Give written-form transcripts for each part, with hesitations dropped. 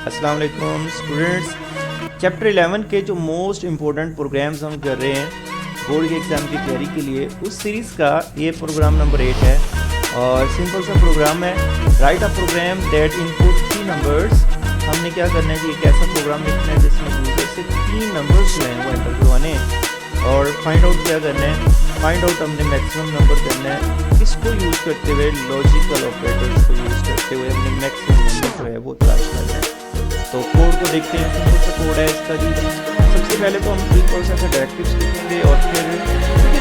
अस्सलाम वालेकुम students. Chapter 11 के जो मोस्ट इम्पोर्टेंट प्रोग्राम्स हम कर रहे हैं बोर्ड के एग्ज़ाम की तैयारी के लिए, उस सीरीज़ का ये प्रोग्राम नंबर 8 है और सिंपल सा प्रोग्राम है। Write a program that input 3 numbers. हमने क्या करना है कि एक ऐसा प्रोग्राम लिखना है जिसमें यूज़र से 3 नंबर्स जो हैं वो एंटर करवाने हैं और फाइंड आउट क्या करना है। फाइंड आउट हमने मैक्सिमम नंबर करना है, इसको यूज़ करते हुए लॉजिकल ऑपरेटर्स को यूज़ करते हुए हमने मैक्सिमम नंबर जो है वो तलाश करना है। तो कोड को देखते हैं, सिंपल सा कोड है इसका जी। सबसे पहले तो हम इक्वल सा डायरेक्टिव्स लिखेंगे और फिर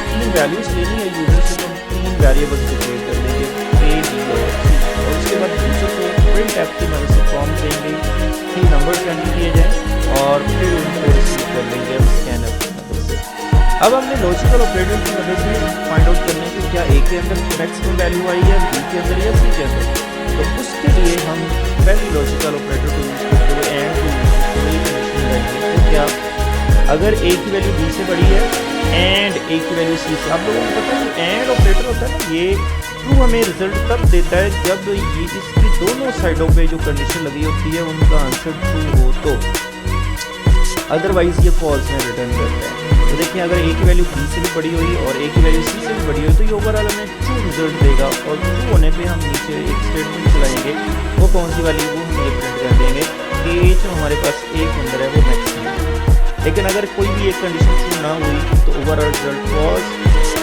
3 वैल्यूज लेनी है यूजर से, तो हम 3 वेरिएबल्स डिक्लेयर कर लेंगे A, B और C। और उसके बाद यूजर को printf की मदद से फॉर्म देंगे 3 नंबर एंटर किए जाएँ और फिर उनको रिसीव कर लेंगे हम स्कैनर की मदद से। अब हमने लॉजिकल ऑपरेटर की मदद से फाइंड आउट करना है कि क्या A के अंदर मैक्सिमम वैल्यू आई है, B के अंदर या C के अंदर। तो उसके लिए हम पहले लॉजिकल ऑपरेटर को यूज़ करते हुए एंड को यूज़ करते हुए कंडीशन लगाएंगे। तो क्या अगर A की वैल्यू B से बड़ी है एंड A की वैल्यू C से। आप लोगों को पता है कि एंड ऑपरेटर होता है ना, ये ट्रू हमें रिजल्ट तब देता है जब ये इसकी दोनों साइडों पे जो कंडीशन लगी होती है उनका आंसर ट्रू हो, तो अदरवाइज ये फॉल्स में रिटर्न करता है। तो देखिए अगर A की वैल्यू B से भी बड़ी हुई और A की वैल्यू C से भी बड़ी हुई तो ये ओवरऑल हमें ट्रू रिजल्ट देगा। और ट्रू होने पे हम नीचे एक स्टेटमेंट चलाएंगे, वो कौन सी वाली, वो हम ये प्रिंट कर देंगे कि जो हमारे पास A के अंदर है वो मैक्सिमम है। लेकिन अगर कोई भी एक कंडीशन ट्रू ना हुई तो ओवरऑल रिजल्ट फॉल्स।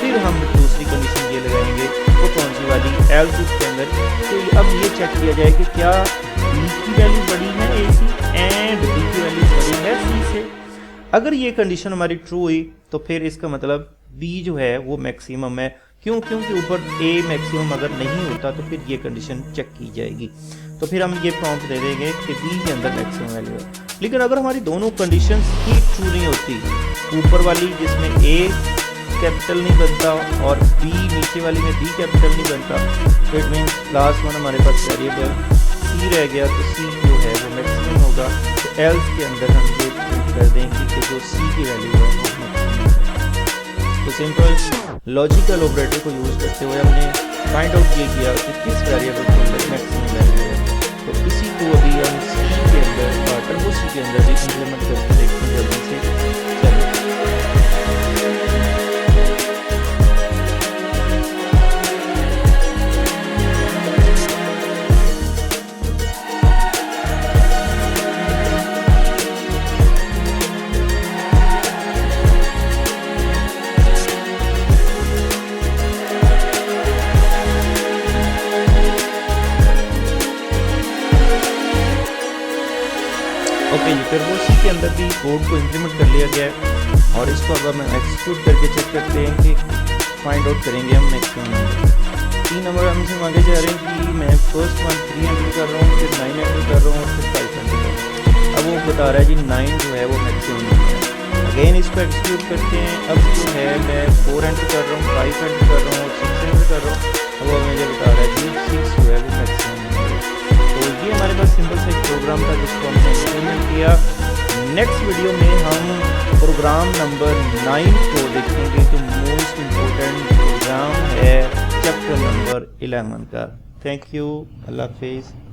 फिर हम दूसरी कंडीशन ये लगाएंगे, वो कौन सी वाली, एल्स के अंदर। तो अब ये चेक किया जाए कि क्या B की वैल्यू बड़ी है A से एंड B की वैल्यू बड़ी है C से। अगर ये कंडीशन हमारी ट्रू हुई तो फिर इसका मतलब B जो है वो मैक्सिमम है। क्यों? क्योंकि ऊपर A मैक्सिमम अगर नहीं होता तो फिर ये कंडीशन चेक की जाएगी। तो फिर हम ये प्रॉम्प्ट दे देंगे कि B के अंदर मैक्सिमम वैल्यू है। लेकिन अगर हमारी दोनों कंडीशंस ही ट्रू नहीं होती, ऊपर वाली जिसमें A कैपिटल नहीं बनता और B नीचे वाली में B कैपिटल नहीं बनता, तो इट मीन्स लास्ट वन हमारे पास वेरिएबल C रह गया, तो C जो है वो मैक्सिमम होगा। तो एल्स के अंदर हम ये प्रिंट कर देंगे कि जो C की वैल्यू है वो मैक्सिमम है। तो सिंपल लॉजिकल ऑपरेटर को यूज़ करते हुए हमने फाइंड आउट ये किया कि किस वेरिएबल के अंदर मैक्सिमम वैल्यू है। तो इसी को अभी हम C के अंदर टर्बो C के अंदर भी इम्प्लीमेंट करके देखते हैं जल्दी से। ओके जी, फिर वो C के अंदर भी कोड को इम्प्लीमेंट कर लिया गया है और इसको अब हम एक्सिक्यूट करके चेक करते हैं कि फाइंड आउट करेंगे हम मैक्सिमम नंबर। 3 नंबर हमसे मांगे जा रहे हैं कि मैं फर्स्ट वन 3 एंटर कर रहा हूँ, फिर 9 एंटर कर रहा हूँ और फिर 5 एंटर कर रहा हूँ। अब वो बता रहा है जी 9 जो है वो मैक्सिमम नंबर है। अगेन इसको एक्सिक्यूट करते हैं। अब जो है मैं 4 एंटर कर रहा हूँ, 5 एंटर कर रहा हूँ और 6 एंटर कर रहा हूँ। अब वो मुझे बता रहा है कि 6 जो है वो मैक्सिमम नंबर है। तो ये हमारे पास सिंपल सा एक प्रोग्राम था जिसको हमने इम्प्लीमेंट किया। नेक्स्ट वीडियो में हम प्रोग्राम नंबर 9 को देखेंगे जो मोस्ट इम्पोर्टेंट प्रोग्राम है चैप्टर नंबर 11 का। थैंक यू, अल्लाह हाफिज़।